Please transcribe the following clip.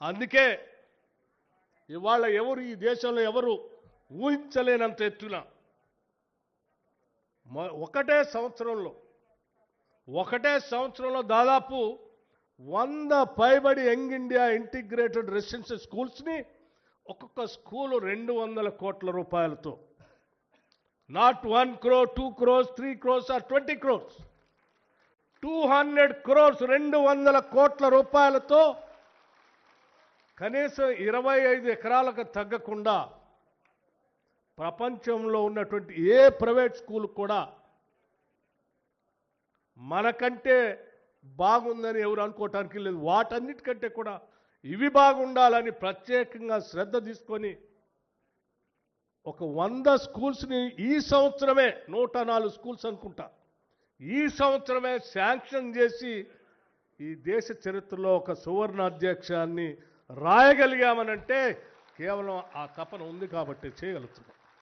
అందుకే ఇవాళ ఎవరు ఈ దేశంలో ఎవరు ఊహించలేనంత ఎత్తున ఒకటే సంవత్సరంలో దాదాపు 100 పైబడి యంగ్ ఇండియా ఇంటిగ్రేటెడ్ రెసిడెన్షియల్ స్కూల్స్ని ఒక్కొక్క స్కూలు 200 కోట్ల రూపాయలతో, not 1 crore, 2 crores, 3 crores or 20 crores, 200 crores 200 కోట్ల రూపాయలతో కనీసం 25 ఎకరాలకు తగ్గకుండా ప్రపంచంలో ఉన్నటువంటి ఏ ప్రైవేట్ స్కూల్ కూడా మనకంటే బాగుందని ఎవరు అనుకోవటానికి లేదు. వాటన్నిటికంటే కూడా ఇవి బాగుండాలని ప్రత్యేకంగా శ్రద్ధ తీసుకొని ఒక 100 స్కూల్స్ని ఈ సంవత్సరమే 104 స్కూల్స్ అనుకుంటా ఈ సంవత్సరమే శాంక్షన్ చేసి ఈ దేశ చరిత్రలో ఒక సువర్ణ అధ్యక్షాన్ని రాయగలిగామనంటే కేవలం ఆ తపన ఉంది కాబట్టి చేయగలుగుతున్నాం.